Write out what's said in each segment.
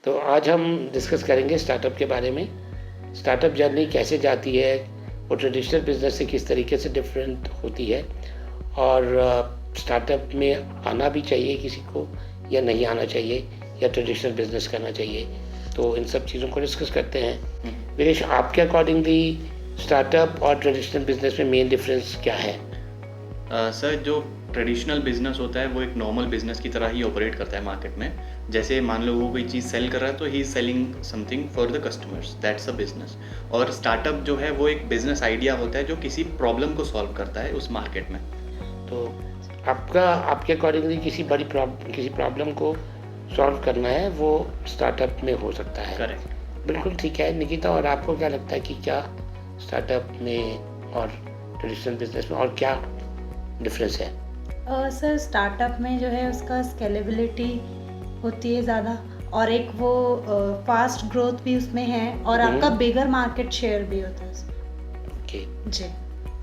तो आज हम डिस्कस करेंगे स्टार्टअप के बारे में। स्टार्टअप जर्नी कैसे जाती है, वो ट्रेडिशनल बिजनेस से किस तरीके से डिफरेंट होती है, और स्टार्टअप में आना भी चाहिए किसी को या नहीं आना चाहिए, या ट्रेडिशनल बिजनेस करना चाहिए। तो इन सब चीज़ों को डिस्कस करते हैं। वीरेश, आपके अकॉर्डिंगली स्टार्टअप और ट्रेडिशनल बिजनेस में मेन डिफरेंस क्या है? सर, जो ट्रेडिशनल बिजनेस होता है वो एक नॉर्मल बिजनेस की तरह ही ऑपरेट करता है मार्केट में। जैसे मान लो वो कोई चीज़ सेल कर रहा है तो he is selling something for the customers, that's a business. और स्टार्टअप जो है वो एक बिजनेस आइडिया होता है जो किसी प्रॉब्लम को सॉल्व करता है उस मार्केट में। तो आपके अकॉर्डिंगली किसी प्रॉब्लम को सॉल्व करना है, वो स्टार्टअप में हो सकता है। करेक्ट, बिल्कुल ठीक है। निकिता, और आपको क्या लगता है कि क्या स्टार्टअप में और ट्रेडिशनल बिजनेस में और क्या डिफरेंस है? सर, स्टार्टअप में जो है उसका स्केलेबिलिटी होती है ज़्यादा, और एक वो फास्ट ग्रोथ भी उसमें है, और आपका बिगर मार्केट शेयर भी होता है उसमें। ओके, जी।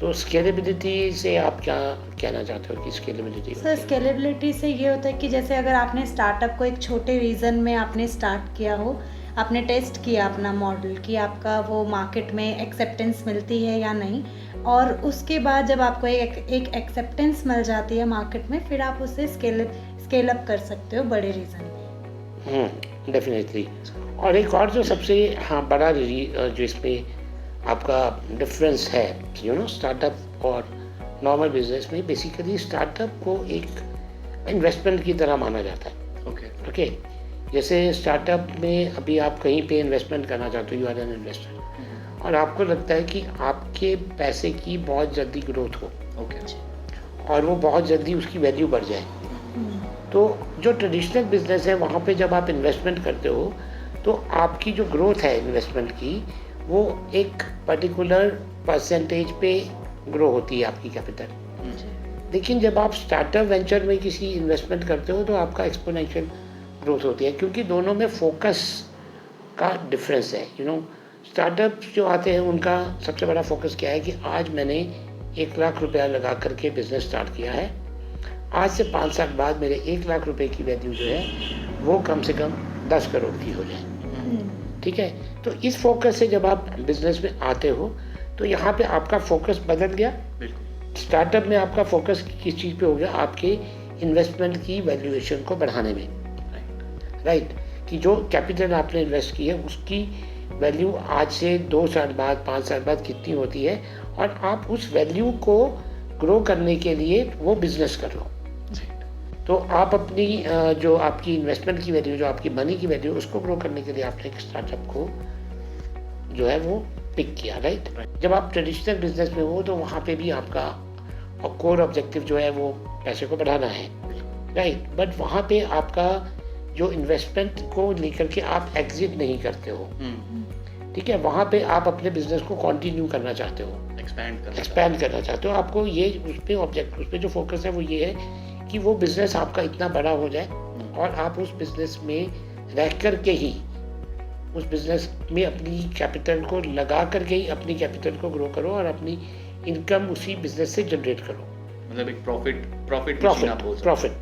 तो स्केलेबिलिटी से आप क्या कहना चाहते हो कि स्केलेबिलिटी? सर, स्केलेबिलिटी से ये होता है कि जैसे अगर आपने स्टार्टअप को एक छोटे रीजन में आपने स्टार्ट किया हो, आपने टेस्ट किया अपना मॉडल कि आपका वो मार्केट में एक्सेप्टेंस मिलती है या नहीं, और उसके बाद जब आपको एक एक्सेप्टेंस मिल जाती है मार्केट में, फिर आप उसे स्केल अप कर सकते हो बड़े रीजन में। डेफिनेटली। और एक और जो सबसे बड़ा जो इसमें आपका डिफरेंस है, स्टार्टअप और नॉर्मल बिजनेस में, बेसिकली स्टार्टअप को एक इन्वेस्टमेंट की तरह माना जाता है। ओके, जैसे स्टार्टअप में अभी आप कहीं पे इन्वेस्टमेंट करना चाहते हो, यू आर एन इन्वेस्टर, और आपको लगता है कि आपके पैसे की बहुत जल्दी ग्रोथ हो, और वो बहुत जल्दी उसकी वैल्यू बढ़ जाए। तो जो ट्रेडिशनल बिजनेस है, वहाँ पे जब आप इन्वेस्टमेंट करते हो तो आपकी जो ग्रोथ है इन्वेस्टमेंट की, वो एक पर्टिकुलर परसेंटेज पे ग्रो होती है आपकी कैपिटल। लेकिन जब आप स्टार्टअप वेंचर में किसी इन्वेस्टमेंट करते हो तो आपका एक्सपोनेंशियल ग्रोथ होती है, क्योंकि दोनों में फोकस का डिफरेंस है। स्टार्टअप जो आते हैं उनका सबसे बड़ा फोकस क्या है कि आज मैंने 1 लाख रुपया लगा करके बिजनेस स्टार्ट किया है, आज से 5 साल बाद मेरे 1 लाख रुपए की वैल्यू जो है वो कम से कम 10 करोड़ की हो जाए। ठीक है, तो इस फोकस से जब आप बिजनेस में आते हो तो यहाँ पे आपका फोकस बदल गया। स्टार्टअप में आपका फोकस किस चीज़ पे हो गया? आपके इन्वेस्टमेंट की वैल्यूएशन को बढ़ाने में। राइट, कि जो कैपिटल आपने इन्वेस्ट की है उसकी वैल्यू आज से 2 साल बाद, 5 साल बाद कितनी होती है, और आप उस वैल्यू को ग्रो करने के लिए वो बिजनेस कर लो। तो आप अपनी जो आपकी इन्वेस्टमेंट की वैल्यू, जो आपकी मनी की वैल्यू, उसको ग्रो करने के लिए आपने एक स्टार्टअप को जो है वो पिक किया। राइट, जब आप ट्रेडिशनल बिजनेस में हो तो वहाँ पे भी आपका कोर ऑब्जेक्टिव जो है वो पैसे को बढ़ाना है। राइट, बट वहाँ पे आपका जो इन्वेस्टमेंट को लेकर के आप एग्जिट नहीं करते हो। ठीक है, वहाँ पे आप अपने बिजनेस को कंटिन्यू करना चाहते हो, एक्सपैंड करना चाहते हो। आपको ये उस पे जो फोकस है वो ये है कि वो बिजनेस आपका इतना बड़ा हो जाए और आप उस बिजनेस में रह कर के ही, उस बिजनेस में अपनी कैपिटल को लगा करके ही अपनी कैपिटल को ग्रो करो और अपनी इनकम उसी बिजनेस से जनरेट करो। मतलब एक प्रॉफिट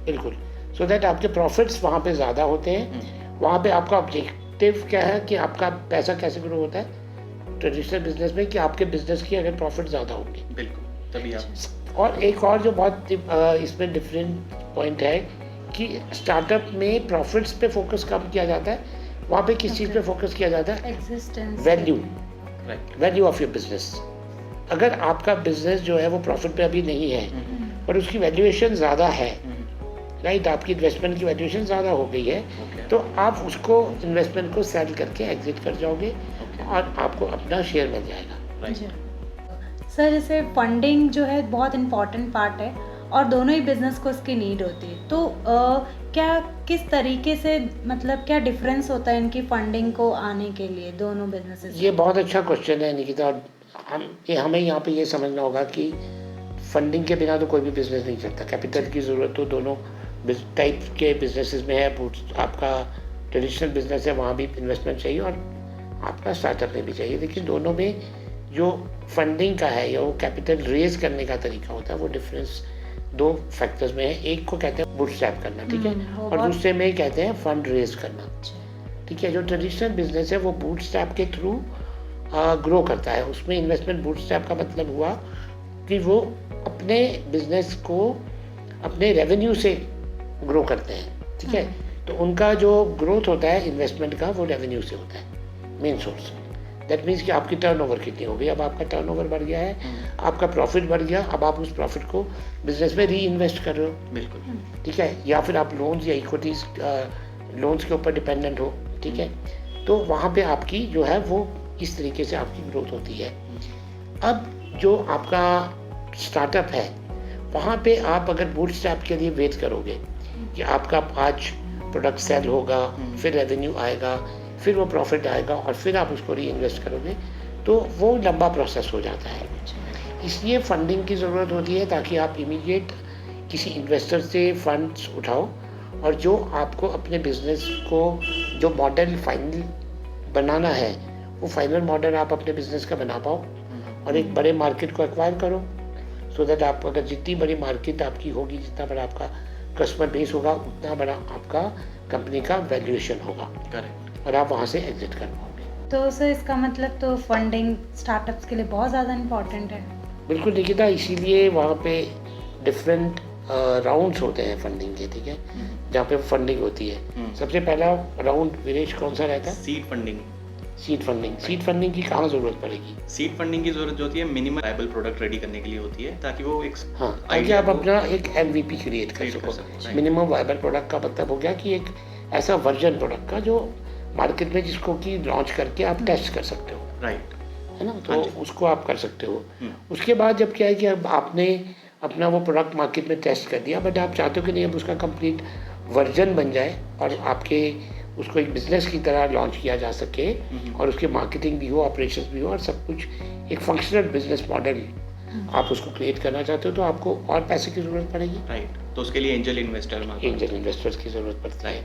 बिल्कुल। सो दैट आपके प्रॉफिट्स वहाँ पे ज़्यादा होते हैं। वहाँ पे आपका ऑब्जेक्टिव क्या है कि आपका पैसा कैसे ग्रो होता है ट्रेडिशनल बिजनेस में, कि आपके बिजनेस की अगर प्रॉफिट ज़्यादा होंगे, बिल्कुल, तभी आप। और एक और जो बहुत इसमें डिफरेंट पॉइंट है कि स्टार्टअप में प्रॉफिट्स पे फोकस कम किया जाता है, वहाँ पे किस चीज़ पे फोकस किया जाता है? Existence, value of your business. अगर आपका बिजनेस जो है वो प्रॉफिट पे अभी नहीं है और उसकी वैल्यूएशन ज़्यादा है, राइट, आपकी इन्वेस्टमेंट की वैल्यूएशन ज़्यादा हो गई है, तो आप उसको इन्वेस्टमेंट को सेल करके एग्जिट कर जाओगे और आपको अपना शेयर मिल जाएगा। सर, जैसे फंडिंग जो है बहुत इम्पॉर्टेंट पार्ट है, और दोनों ही बिजनेस को उसकी नीड होती है। तो क्या किस तरीके से, मतलब क्या डिफरेंस होता है इनकी फंडिंग को आने के लिए दोनों बिजनेसेस? ये बहुत अच्छा क्वेश्चन है निकिता। हमें यहाँ पे ये समझना होगा कि फंडिंग के बिना तो कोई भी बिजनेस नहीं चलता। कैपिटल की ज़रूरत तो दोनों टाइप के बिजनेसेस में है। आपका ट्रेडिशनल बिजनेस है, वहाँ भी इन्वेस्टमेंट चाहिए, और आपका स्टार्टअप में भी चाहिए। लेकिन दोनों में जो फंडिंग का है या वो कैपिटल रेज करने का तरीका होता है, वो डिफरेंस 2 फैक्टर्स में है। एक को कहते हैं बूटस्ट्रैप करना, ठीक है, और दूसरे में कहते हैं फंड रेज करना। ठीक है। जो ट्रेडिशनल बिजनेस है वो बूटस्ट्रैप के थ्रू ग्रो करता है। उसमें इन्वेस्टमेंट बूटस्ट्रैप का मतलब हुआ कि वो अपने बिजनेस को अपने रेवेन्यू से ग्रो करते हैं, ठीक है। तो उनका जो ग्रोथ होता है इन्वेस्टमेंट का वो रेवेन्यू से होता है, मेन सोर्स। दैट मीन्स कि आपकी टर्नओवर कितनी हो गई, अब आपका टर्नओवर बढ़ गया है, आपका प्रॉफिट बढ़ गया, अब आप उस प्रॉफिट को बिजनेस में री इन्वेस्ट कर रहे हो, बिल्कुल, ठीक है। या फिर आप लोन्स या इक्विटीज लोन्स के ऊपर डिपेंडेंट हो, ठीक है। तो वहाँ पे आपकी जो है वो इस तरीके से आपकी ग्रोथ होती है। अब जो आपका स्टार्टअप है वहाँ पे आप अगर बूटस्ट्रैप के लिए वेट करोगे कि आपका आज प्रोडक्ट सेल होगा, फिर रेवेन्यू आएगा, फिर वो प्रॉफिट आएगा और फिर आप उसको री इन्वेस्ट करोगे, तो वो लंबा प्रोसेस हो जाता है। इसलिए फंडिंग की ज़रूरत होती है ताकि आप इमीडिएट किसी इन्वेस्टर से फंड्स उठाओ और जो आपको अपने बिजनेस को जो मॉडल फाइनल बनाना है वो फाइनल मॉडल आप अपने बिजनेस का बना पाओ और एक बड़े मार्केट को एक्वायर करो, सो दैट आप अगर जितनी बड़ी मार्केट आपकी होगी, जितना बड़ा आपका कस्टमर बेस होगा, उतना बड़ा आपका कंपनी का वैल्यूएशन होगा। करेक्ट। और आप वहाँ से एग्जिट कर पाओगे। तो सर इसका मतलब तो फंडिंग स्टार्टअप्स के लिए बहुत ज़्यादा इम्पोर्टेंट है। बिल्कुल निकिता, इसीलिए वहाँ पे डिफरेंट राउंड्स होते हैं फंडिंग के, ठीक है, जहाँ पे फंडिंग होती है। सबसे पहला राउंड वीरेश कौन सा रहता है? Seed funding. Seed funding. Seed funding की कहाँ ज़रूरत पड़ेगी? सीड फंडिंग की जरूरत होती है मिनिमम वायबल प्रोडक्ट रेडी करने के लिए होती है, ताकि वो एक हाँ, ताकि आप अपना एक MVP क्रिएट कर सको। right. मिनिमम वायबल प्रोडक्ट का मतलब हो गया कि एक ऐसा वर्जन प्रोडक्ट का जो मार्केट में जिसको कि लॉन्च करके आप टेस्ट कर सकते हो, राइट, है ना। तो उसको आप कर सकते हो। उसके बाद जब क्या है कि अब आपने अपना वो प्रोडक्ट मार्केट में टेस्ट कर दिया, बट आप चाहते हो कि नहीं अब उसका कंप्लीट वर्जन बन जाए और आपके उसको एक बिजनेस की तरह लॉन्च किया जा सके और उसकी मार्केटिंग भी हो, ऑपरेशंस भी हो और सब कुछ एक फंक्शनल बिजनेस मॉडल आप उसको क्रिएट करना चाहते हो, तो आपको और पैसे की ज़रूरत पड़ेगी। राइट। तो उसके लिए एंजल इन्वेस्टर एंजल इन्वेस्टर्स की ज़रूरत पड़ती है।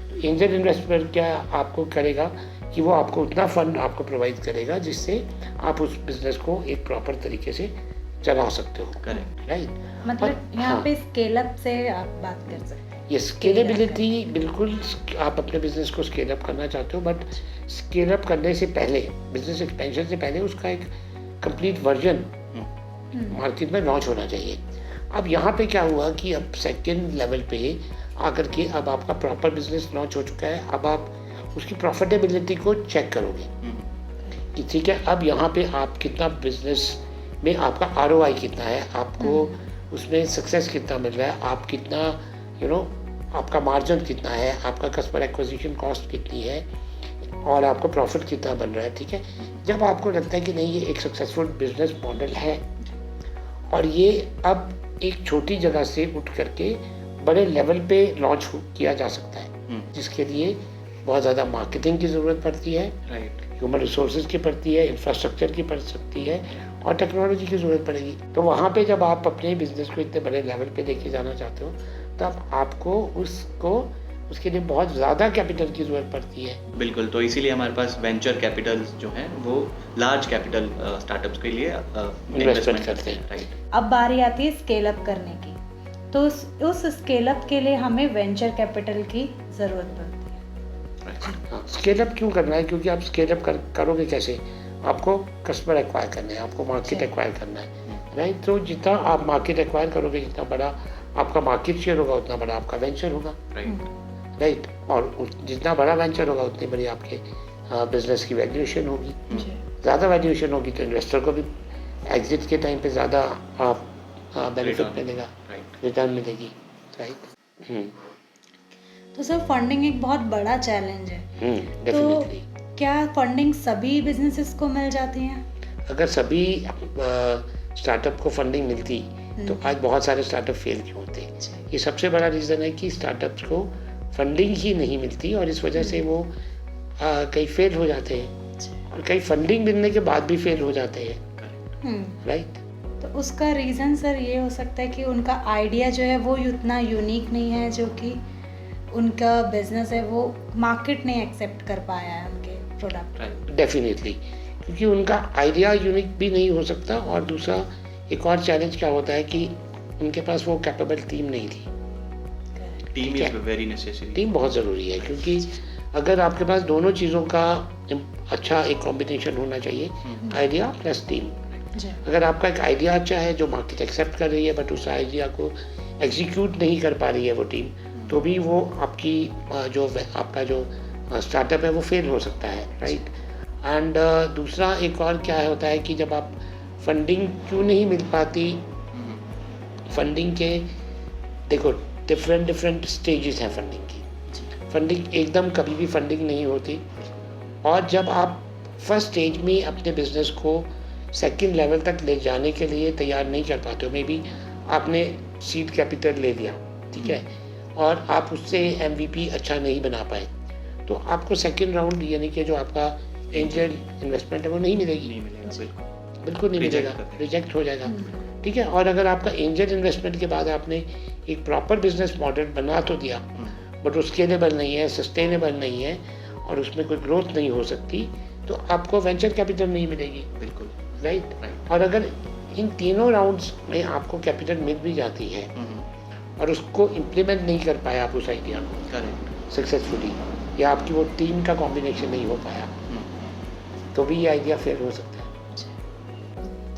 तो एंजल इन्वेस्टर क्या आपको करेगा कि वो आपको उतना फंड आपको प्रोवाइड करेगा जिससे आप उस बिजनेस को एक प्रॉपर तरीके से चला सकते हो। Correct, right. मतलब यहाँ पे स्केल अप से आप बात कर सकते हैं। ये स्केलेबिलिटी, बिल्कुल आप अपने बिजनेस को स्केल अप करना चाहते हो, बट स्केल अप करने से पहले, बिजनेस एक्सपेंशन से पहले उसका एक कंप्लीट वर्जन मार्केट में लॉन्च होना चाहिए। अब यहाँ पे क्या हुआ कि अब सेकंड लेवल पे आकर के अब आपका प्रॉपर बिजनेस लॉन्च हो चुका है। अब आप उसकी प्रॉफिटेबिलिटी को चेक करोगे कि ठीक है अब यहाँ पे आप कितना बिजनेस में आपका ROI कितना है, आपको उसमें सक्सेस कितना मिल रहा है, आप कितना आपका मार्जिन कितना है, आपका कस्टमर एक्विजिशन कॉस्ट कितनी है और आपको प्रॉफिट कितना बन रहा है, ठीक है। जब आपको लगता है कि नहीं ये एक सक्सेसफुल बिजनेस मॉडल है और ये अब एक छोटी जगह से उठ करके बड़े लेवल पे लॉन्च किया जा सकता है, जिसके लिए बहुत ज़्यादा मार्केटिंग की ज़रूरत पड़ती है, राइट, ह्यूमन रिसोर्सेज की पड़ती है, इंफ्रास्ट्रक्चर की पड़ सकती है और टेक्नोलॉजी की ज़रूरत पड़ेगी। तो वहाँ पे जब आप अपने बिजनेस को इतने बड़े लेवल पे लेके जाना चाहते हो तब आपको उसके लिए बहुत ज़्यादा कैपिटल की ज़रूरत पड़ती है। बिल्कुल। तो इसीलिए हमारे पास वेंचर कैपिटल जो है वो लार्ज कैपिटल स्टार्टअप्स के लिए इन्वेस्टमेंट करते हैं। राइट। अब बारी आती है स्केल अप करने की, तो उस स्केल अप के लिए हमें वेंचर कैपिटल की ज़रूरत पड़ती है। हाँ, स्केल अप क्यों करना है? क्योंकि आप स्केल अप करोगे कैसे? आपको कस्टमर एक्वायर करना है, आपको मार्केट एक्वायर करना है, राइट। तो जितना आप मार्केट एक्वायर करोगे, जितना बड़ा आपका मार्केट शेयर होगा उतना बड़ा आपका वेंचर होगा, राइट। और जितना बड़ा वेंचर होगा उतनी बड़ी आपके बिजनेस की वैल्यूएशन होगी। ज़्यादा वैल्यूएशन होगी तो इन्वेस्टर को भी एग्जिट के टाइम पे ज़्यादा बेनिफिट मिलेगा, रिटर्न मिलेगी, राइट। तो सर फंडिंग एक बहुत बड़ा चैलेंज है, डेफिनेटली। तो क्या फंडिंग सभी बिजनेसेस को मिल जाती है? अगर सभी स्टार्टअप को फंडिंग मिलती तो आज बहुत सारे स्टार्टअप फेल क्यों होते? ये सबसे बड़ा रीज़न है कि स्टार्टअप्स को फंडिंग ही नहीं मिलती और इस वजह से वो कई फेल हो जाते हैं और कई फंडिंग मिलने के बाद भी फेल हो जाते हैं, राइट। तो उसका रीज़न सर ये हो सकता है कि उनका आइडिया जो है वो उतना यूनिक नहीं है, जो कि उनका बिजनेस है वो मार्केट नहीं एक्सेप्ट कर पाया है उनके प्रोडक्ट। डेफिनेटली, क्योंकि उनका आइडिया यूनिक भी नहीं हो सकता और दूसरा एक और चैलेंज क्या होता है कि उनके पास वो कैपेबल टीम नहीं थी। Team is very necessary. Team बहुत ज़रूरी है, क्योंकि अगर आपके पास दोनों चीज़ों का अच्छा एक कॉम्बिनेशन होना चाहिए, आइडिया प्लस टीम। जी अगर आपका एक आइडिया अच्छा है जो मार्केट एक्सेप्ट कर रही है, बट उस आइडिया को एग्जीक्यूट नहीं कर पा रही है वो टीम, तो भी वो आपकी आपका जो स्टार्टअप है वो फेल हो सकता है, राइट। एंड दूसरा एक और क्या होता है कि जब आप फंडिंग क्यों नहीं मिल पाती, फंडिंग के देखो डिफरेंट स्टेजेस हैं फंडिंग की। फंडिंग एकदम कभी भी फंडिंग नहीं होती, और जब आप फर्स्ट स्टेज में अपने बिजनेस को सेकंड लेवल तक ले जाने के लिए तैयार नहीं कर पाते हो, मे बी आपने सीड कैपिटल ले लिया, ठीक है, और आप उससे MVP अच्छा नहीं बना पाए, तो आपको सेकंड राउंड यानी कि जो आपका एंजल इन्वेस्टमेंट है वो नहीं मिलेगी, नहीं मिलेगा, बिल्कुल बिल्कुल नहीं Reject मिलेगा, कर देंगे। रिजेक्ट हो जाएगा, ठीक है। और अगर आपका एंजल इन्वेस्टमेंट के बाद आपने एक प्रॉपर बिजनेस मॉडल बना तो दिया, बट वो स्केलेबल नहीं है, सस्टेनेबल नहीं है, और उसमें कोई ग्रोथ नहीं हो सकती, तो आपको वेंचर कैपिटल नहीं मिलेगी, बिल्कुल राइट। राइट। और अगर इन तीनों राउंड्स में आपको कैपिटल मिल भी जाती है और उसको इम्प्लीमेंट नहीं कर पाया आप उस आइडिया को करेक्ट। सक्सेसफुली, या आपकी वो टीम का कॉम्बिनेशन नहीं हो पाया, तो भी ये आइडिया फेल हो सकता है।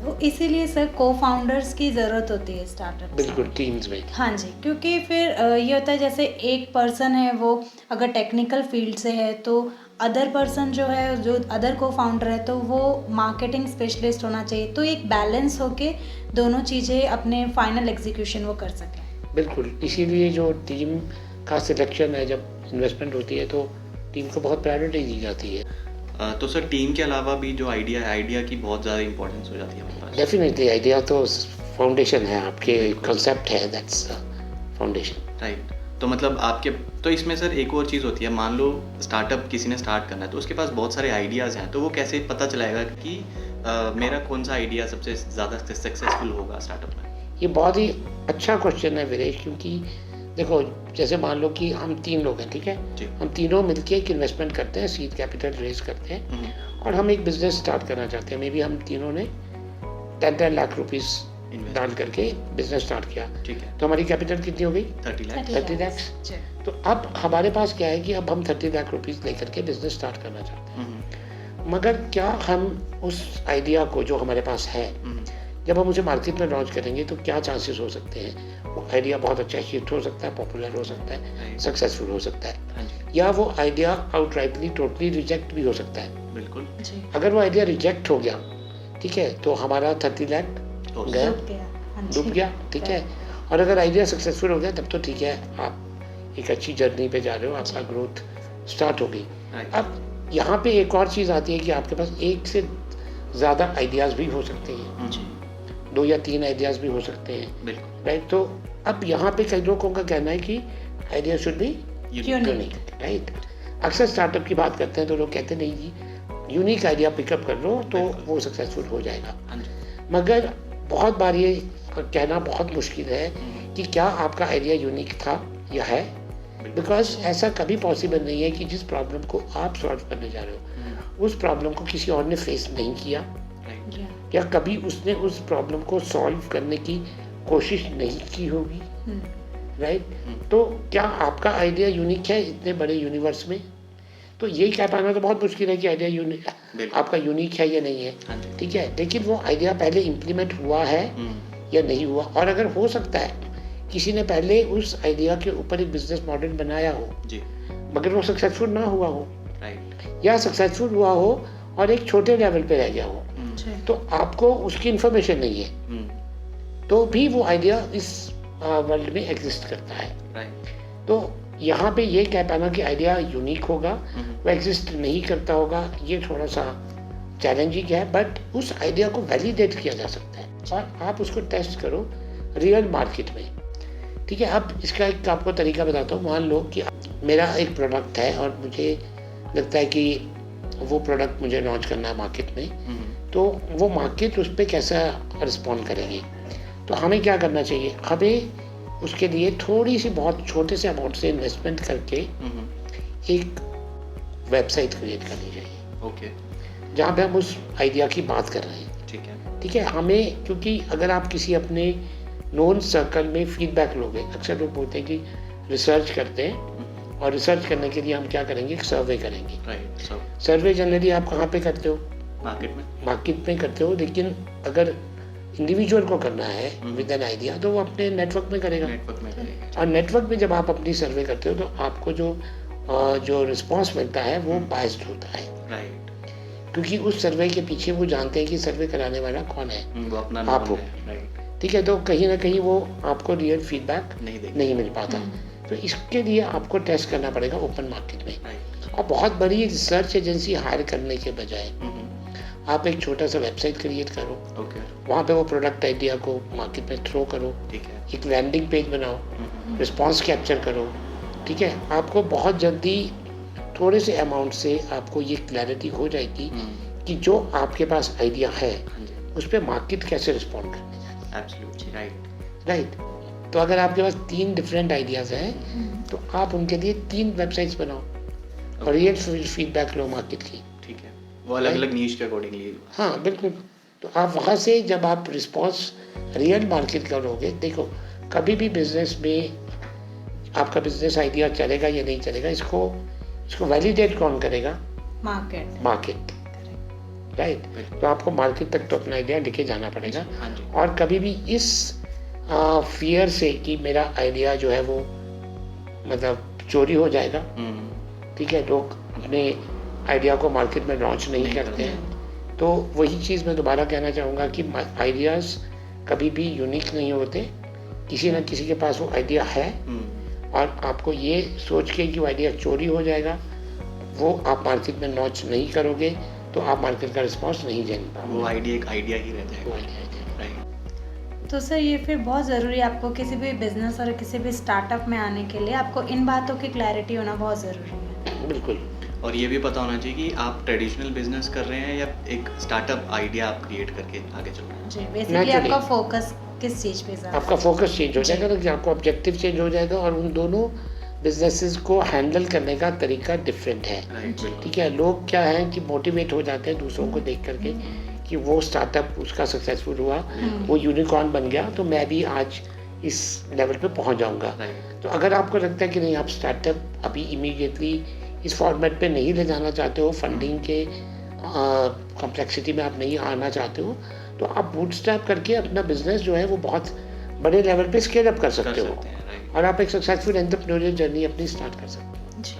तो इसीलिए सर को फाउंडर्स की ज़रूरत होती है स्टार्टअप। बिल्कुल टीम्स में। हाँ जी, क्योंकि फिर ये होता है जैसे एक पर्सन है वो अगर टेक्निकल फील्ड से है तो अदर पर्सन जो है, जो अदर को फाउंडर है, तो वो मार्केटिंग स्पेशलिस्ट होना चाहिए, तो एक बैलेंस होके दोनों चीज़ें अपने फाइनल एग्जीक्यूशन वो कर सकें। बिल्कुल, इसीलिए जो टीम का सिलेक्शन है, जब इन्वेस्टमेंट होती है तो टीम को बहुत प्रायोरिटी दी जाती है। तो सर टीम के अलावा भी जो आइडिया है, आइडिया की बहुत ज़्यादा इंपॉर्टेंस हो जाती है हमारे पास। डेफिनेटली आइडिया तो फाउंडेशन है, आपके कंसेप्ट है, दैट्स फाउंडेशन। राइट। तो मतलब आपके, तो इसमें सर एक और चीज़ होती है, मान लो स्टार्टअप किसी ने स्टार्ट करना है तो उसके पास बहुत सारे आइडियाज़ हैं, तो वो कैसे पता चलाएगा कि मेरा कौन सा आइडिया सबसे ज़्यादा सक्सेसफुल होगा स्टार्टअप में? ये बहुत ही अच्छा क्वेश्चन है वीरेश, क्योंकि देखो जैसे मान लो कि हम 3 लोग हैं, ठीक है, जी। हम तीनों मिलके एक इन्वेस्टमेंट करते हैं, सीड कैपिटल रेज करते हैं, और हम एक बिजनेस स्टार्ट करना चाहते हैं। मे बी हम तीनों ने 10 लाख रुपीस Invest। डाल करके बिजनेस स्टार्ट किया, ठीक है। तो हमारी कैपिटल कितनी हो गई? 30 लाख। 30 lakhs। तो अब हमारे पास क्या है कि अब हम 30 लाख रुपीस लेकर के बिजनेस स्टार्ट करना चाहते हैं, मगर क्या हम उस आइडिया को जो हमारे पास है, जब हम उसे मार्केट में लॉन्च करेंगे तो क्या चांसेस हो सकते हैं? वो आइडिया बहुत अच्छा हिट हो सकता है, पॉपुलर हो सकता है, Right। सक्सेसफुल हो सकता है, हाँ जी, या वो आइडिया आउटराइटली टोटली रिजेक्ट भी हो सकता है। बिल्कुल। जी अगर वो आइडिया रिजेक्ट हो गया, ठीक है, तो हमारा 30 लाख तो गया, डूब गया। हाँ जी। डूब गया, ठीक है। और अगर आइडिया सक्सेसफुल हो गया तब तो ठीक है, आप एक अच्छी जर्नी पे जा रहे हो, आपका ग्रोथ स्टार्ट हो गई। Right। अब यहाँ पे एक और चीज़ आती है कि आपके पास एक से ज़्यादा आइडियाज़ भी हो सकते हैं, 2 या 3 आइडियाज़ भी हो सकते हैं, बिल्कुल। राइट। तो अब यहाँ पे कई लोगों का कहना है कि idea should be Unique। Unique, right. अक्सर स्टार्टर्प की बात करते हैं तो लोग कहते नहीं जी यूनिक आइडिया पिकअप कर लो तो वो सक्सेसफुल हो जाएगा, हाँ जी। मगर बहुत बार ये कहना बहुत मुश्किल है कि क्या आपका आइडिया यूनिक था या है, बिकॉज ऐसा कभी पॉसिबल नहीं है कि जिस प्रॉब्लम को आप सॉल्व करने जा रहे हो उस प्रॉब्लम को किसी और ने फेस नहीं किया, राइट। या कभी उसने उस प्रॉब्लम को सॉल्व करने की कोशिश नहीं की होगी, राइट। तो क्या आपका आइडिया यूनिक है इतने बड़े यूनिवर्स में? तो यही कह पाना तो बहुत मुश्किल है कि आइडिया यूनिक बिल्कुल। आपका यूनिक है या नहीं है, हाँ जी। ठीक है, लेकिन वो आइडिया पहले इम्प्लीमेंट हुआ है या नहीं हुआ, और अगर हो सकता है किसी ने पहले उस आइडिया के ऊपर एक बिजनेस मॉडल बनाया हो जी। मगर वो सक्सेसफुल ना हुआ हो, राइट। या सक्सेसफुल हुआ हो और एक छोटे लेवल पे रह गया हो, तो आपको उसकी इन्फॉर्मेशन नहीं है, तो भी वो आइडिया इस वर्ल्ड में एग्जिस्ट करता है, राइट। तो यहाँ पे ये कह पाना कि आइडिया यूनिक होगा, वो एग्जिस्ट नहीं करता होगा, ये थोड़ा सा चैलेंजिंग है, बट उस आइडिया को वैलिडेट किया जा सकता है और आप उसको टेस्ट करो रियल मार्केट में, ठीक है। अब इसका एक आपको तरीका बताता हूँ। मान लो कि मेरा एक प्रोडक्ट है और मुझे लगता है कि वो प्रोडक्ट मुझे लॉन्च करना है मार्केट में, तो वो मार्केट उस पर कैसा रिस्पॉन्ड करेगी, तो हमें क्या करना चाहिए? हमें उसके लिए थोड़ी सी बहुत छोटे से अमाउंट से इन्वेस्टमेंट करके एक वेबसाइट क्रिएट करनी चाहिए, ओके। जहाँ पे हम उस आइडिया की बात कर रहे हैं, ठीक है। ठीक है। हमें, क्योंकि अगर आप किसी अपने नोन सर्कल में फीडबैक लोगे, अक्सर लोग बोलते हैं कि रिसर्च करते हैं और रिसर्च करने के लिए हम क्या करेंगे, एक सर्वे करेंगे। राइट। सब सर्वे जनरली आप कहाँ पे करते हो, मार्केट में। मार्केट में करते हो, लेकिन अगर इंडिविजुअल को करना है विद एन आइडिया तो वो अपने नेटवर्क में करेगा। नेटवर्क में करेंगे। और नेटवर्क में जब आप अपनी सर्वे करते हो तो आपको जो रिस्पॉन्स मिलता है वो बायस्ड होता है, राइट। क्योंकि उस सर्वे के पीछे वो जानते हैं कि सर्वे कराने वाला कौन है, वो अपना आप हो। नाम है। राइट। ठीक है, तो कहीं ना कहीं वो आपको रियल फीडबैक नहीं देंगे। नहीं मिल पाता। तो इसके लिए आपको टेस्ट करना पड़ेगा ओपन मार्केट में। राइट। और बहुत बड़ी रिसर्च एजेंसी हायर करने के बजाय आप एक छोटा सा वेबसाइट क्रिएट करो, ओके। वहाँ पे वो प्रोडक्ट आइडिया को मार्केट में थ्रो करो, ठीक है। एक लैंडिंग पेज बनाओ, रिस्पॉन्स कैप्चर करो। ठीक है, आपको बहुत जल्दी थोड़े से अमाउंट से आपको ये क्लैरिटी हो जाएगी कि जो आपके पास आइडिया है हाँ जी। उस पर मार्केट कैसे रिस्पॉन्ड करने जा रही एब्सोल्युटली राइट। है। राइट। तो अगर आपके पास 3 डिफरेंट आइडियाज़ हैं तो आप उनके लिए 3 वेबसाइट्स बनाओ और ये फीडबैक लो मार्केट की। ठीक है, वो अलग अलग नीश के अकॉर्डिंगली। हाँ बिल्कुल। तो आप वहाँ से जब आप रिस्पॉन्स रियल मार्केट करोगे, देखो कभी भी बिजनेस में आपका बिजनेस आइडिया चलेगा या नहीं चलेगा, इसको वैलिडेट कौन करेगा, मार्केट। राइट। तो आपको मार्केट तक तो अपना आइडिया लेके जाना पड़ेगा। हाँ जी। और कभी भी इस फियर से कि मेरा आइडिया जो है वो मतलब चोरी हो जाएगा, ठीक है, लोग अपने आइडिया को मार्केट में लॉन्च नहीं करते हैं, तो वही चीज़ मैं दोबारा कहना चाहूँगा कि आइडियाज़ कभी भी यूनिक नहीं होते। किसी न किसी के पास वो आइडिया है और आपको ये सोच के कि वो आइडिया चोरी हो जाएगा, वो आप मार्केट में लॉन्च नहीं करोगे तो आप मार्केट का रिस्पॉन्स नहीं जान पाओगे। वो आइडिया एक आइडिया ही रह वो जाएगा। idea है। राइट। तो सर ये फिर बहुत ज़रूरी है आपको किसी भी बिजनेस और किसी भी स्टार्टअप में आने के लिए आपको इन बातों की क्लैरिटी होना बहुत ज़रूरी है। बिल्कुल। और ये भी पता होना चाहिए कि आप ट्रेडिशनल बिजनेस कर रहे हैं या एक स्टार्टअप आइडिया आप क्रिएट करके आगे चल रहे हैं। जी, बेसिकली Naturally। आपका फोकस किस चीज़ पे ज़्यादा आपका फोकस चेंज हो जाएगा, तो आपको ऑब्जेक्टिव चेंज हो जाएगा और उन दोनों बिजनेसेस को हैंडल करने का तरीका डिफरेंट है। राइट। बिल्कुल। ठीक है, लोग क्या है कि मोटिवेट हो जाते हैं दूसरों को देख करके कि वो स्टार्टअप उसका सक्सेसफुल हुआ, वो यूनिकॉर्न बन गया, तो मैं भी आज इस लेवल पे पहुंच जाऊंगा। राइट। तो अगर आपको लगता है कि नहीं, आप स्टार्टअप अभी इमीडिएटली इस फॉर्मेट पे नहीं ले जाना चाहते हो, फंडिंग के कॉम्प्लेक्सिटी में आप नहीं आना चाहते हो, तो आप बूटस्ट्रैप करके अपना बिजनेस जो है वो बहुत बड़े लेवल पे स्केल अप कर सकते हो हैं। राइट। और आप एक सक्सेसफुल एंटरप्रेन्योरियल जर्नी अपनी स्टार्ट कर सकते हो। जी।